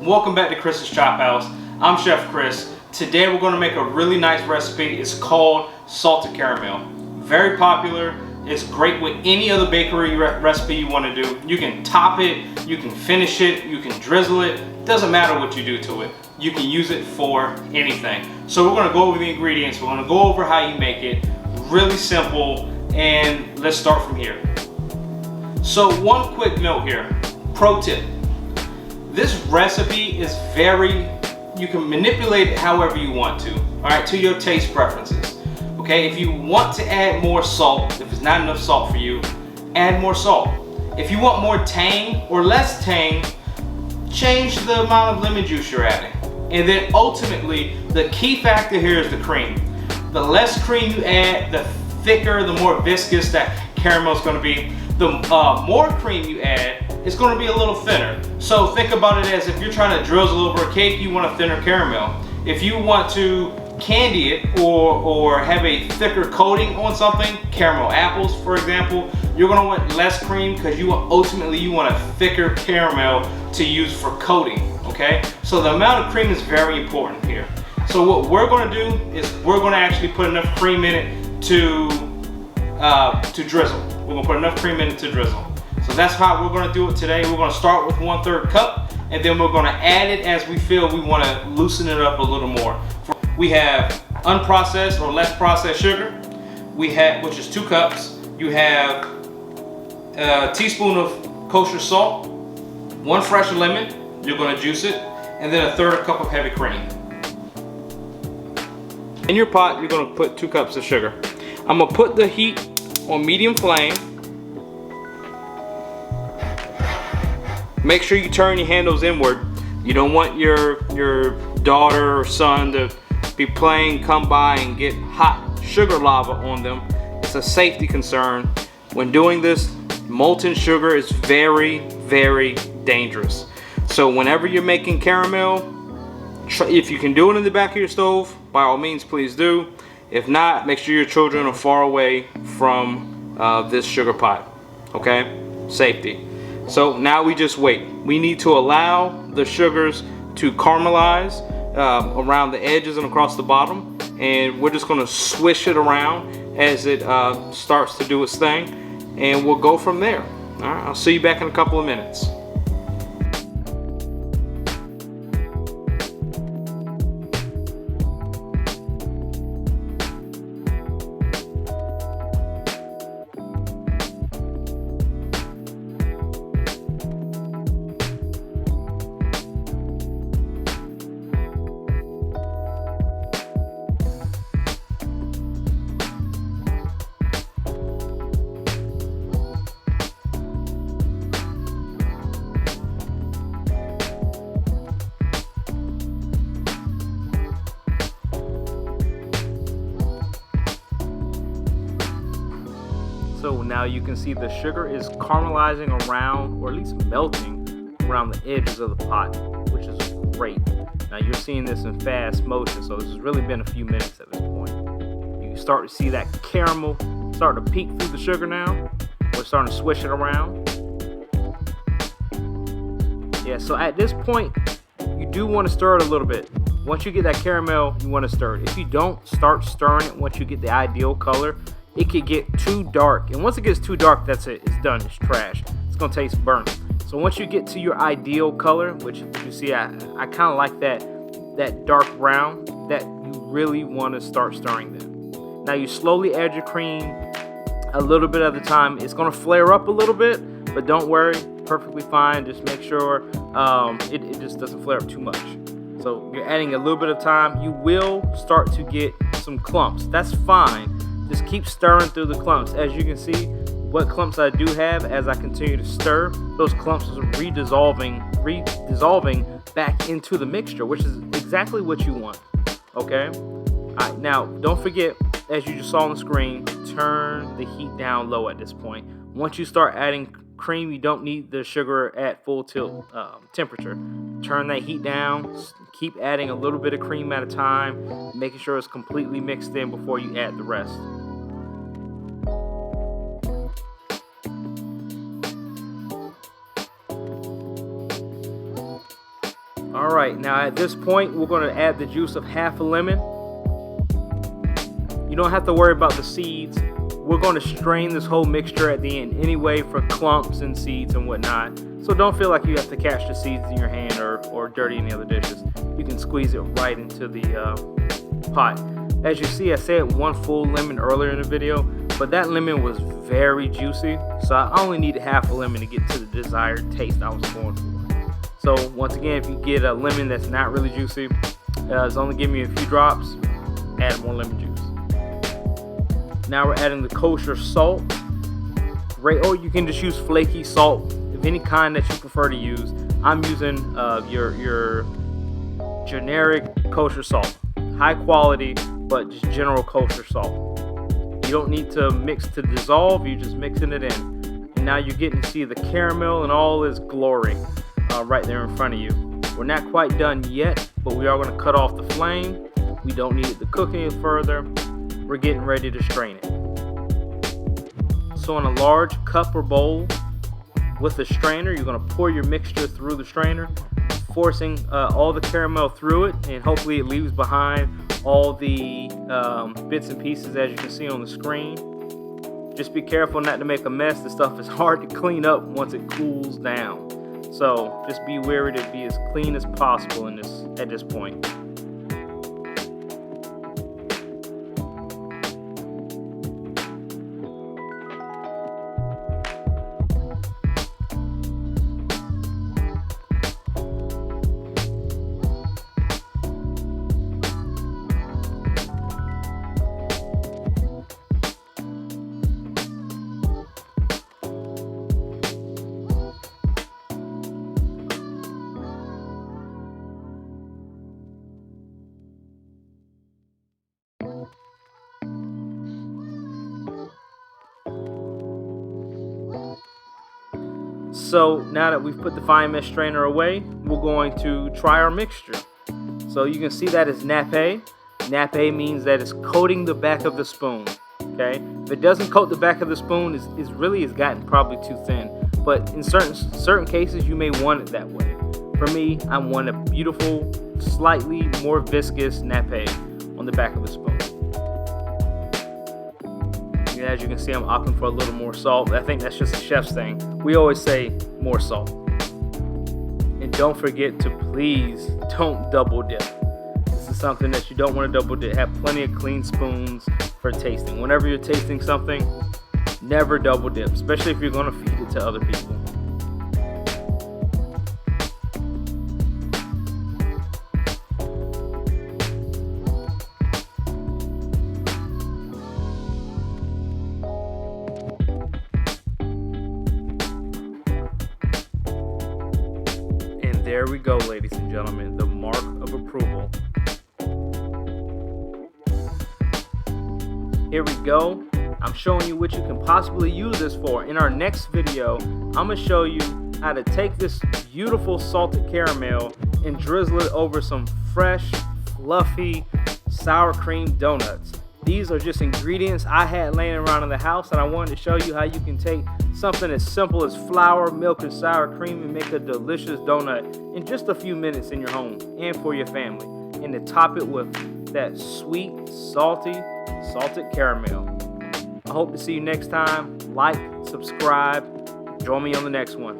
Welcome back to Chris's Chop House. I'm Chef Chris. Today we're going to make a really nice recipe. It's called salted caramel. Very popular. It's great with any other bakery recipe you want to do. You can top it, you can finish it, you can drizzle it. Doesn't matter what you do to it. You can use it for anything. So we're going to go over the ingredients. We're going to go over how you make it. Really simple, and let's start from here. So one quick note here. Pro tip. This recipe is you can manipulate it however you want to, all right, to your taste preferences. Okay, if you want to add more salt, if it's not enough salt for you, add more salt. If you want more tang or less tang, change the amount of lemon juice you're adding. And then ultimately, the key factor here is the cream. The less cream you add, the thicker, the more viscous that caramel is going to be. The more cream you add, it's going to be a little thinner. So think about it as if you're trying to drizzle over a cake, you want a thinner caramel. If you want to candy it or have a thicker coating on something, caramel apples for example, you're going to want less cream because ultimately you want a thicker caramel to use for coating. Okay, so the amount of cream is very important here. So what we're going to do is we're going to actually put enough cream in it to drizzle. We're going to put enough cream in it to drizzle. So that's how we're going to do it today. We're going to start with 1/3 cup, and then we're going to add it as we feel we want to loosen it up a little more. We have unprocessed or less processed sugar, which is 2 cups. You have a teaspoon of kosher salt, 1 fresh lemon, you're going to juice it, and then 1/3 cup of heavy cream. In your pot, you're going to put 2 cups of sugar. I'm going to put the heat on medium flame. Make sure you turn your handles inward. You don't want your daughter or son to be playing, come by and get hot sugar lava on them. It's a safety concern. When doing this, molten sugar is very, very dangerous. So whenever you're making caramel, if you can do it in the back of your stove, by all means, please do. If not, make sure your children are far away from this sugar pot. Okay? Safety. So now we just wait. We need to allow the sugars to caramelize around the edges and across the bottom, and we're just going to swish it around as it starts to do its thing, and we'll go from there. All right, I'll see you back in a couple of minutes. So now you can see the sugar is caramelizing around, or at least melting around the edges of the pot, which is great. Now you're seeing this in fast motion, so this has really been a few minutes at this point. You start to see that caramel start to peek through the sugar now. We're starting to swish it around. Yeah, so at this point, you do want to stir it a little bit. Once you get that caramel, you want to stir it. If you don't start stirring it once you get the ideal color, it could get too dark, and once it gets too dark, that's it. It's done. It's trash. It's gonna taste burnt. So once you get to your ideal color, which you see, I kind of like that dark brown, that you really want to start stirring them. Now you slowly add your cream a little bit at a time. It's gonna flare up a little bit, but don't worry, perfectly fine. Just make sure it just doesn't flare up too much. So you're adding a little bit of time. You will start to get some clumps. That's fine. Just keep stirring through the clumps. As you can see, what clumps I do have, as I continue to stir, those clumps are redissolving back into the mixture, which is exactly what you want. Okay? All right, now don't forget, as you just saw on the screen, turn the heat down low at this point. Once you start adding cream, you don't need the sugar at full tilt temperature. Turn that heat down. Keep adding a little bit of cream at a time, making sure it's completely mixed in before you add the rest. Alright, now at this point we're going to add the juice of half a lemon. You don't have to worry about the seeds. We're going to strain this whole mixture at the end anyway for clumps and seeds and whatnot. So don't feel like you have to catch the seeds in your hand or dirty any other dishes. You can squeeze it right into the pot. As you see, I said 1 full lemon earlier in the video, but that lemon was very juicy. So I only needed half a lemon to get to the desired taste I was going for. So once again, if you get a lemon that's not really juicy, it's only giving you a few drops, add more lemon juice. Now we're adding the kosher salt. Or you can just use flaky salt of any kind that you prefer to use. I'm using your generic kosher salt, high quality, but just general kosher salt. You don't need to mix to dissolve, you're just mixing it in. And now you're getting to see the caramel and all its glory right there in front of you. We're not quite done yet, but we are going to cut off the flame. We don't need it to cook any further. We're getting ready to strain it. So in a large cup or bowl with a strainer, you're going to pour your mixture through the strainer, forcing all the caramel through it, and hopefully it leaves behind all the bits and pieces as you can see on the screen. Just be careful not to make a mess. The stuff is hard to clean up once it cools down. So just be wary to be as clean as possible at this point. So now that we've put the fine mesh strainer away, we're going to try our mixture. So you can see that is nappe. Nappe means that it's coating the back of the spoon. Okay, if it doesn't coat the back of the spoon, it's really gotten probably too thin. But in certain cases, you may want it that way. For me, I want a beautiful, slightly more viscous nappe on the back of the spoon. And as you can see, I'm opting for a little more salt. I think that's just a chef's thing. We always say more salt. And don't forget to please don't double dip. This is something that you don't want to double dip. Have plenty of clean spoons for tasting. Whenever you're tasting something, never double dip, especially if you're going to feed it to other people. There we go, ladies and gentlemen, the mark of approval. Here we go. I'm showing you what you can possibly use this for. In our next video, I'm going to show you how to take this beautiful salted caramel and drizzle it over some fresh, fluffy sour cream donuts. These are just ingredients I had laying around in the house, and I wanted to show you how you can take something as simple as flour, milk, and sour cream and make a delicious donut in just a few minutes in your home and for your family. And to top it with that sweet, salted caramel. I hope to see you next time. Like, subscribe, join me on the next one.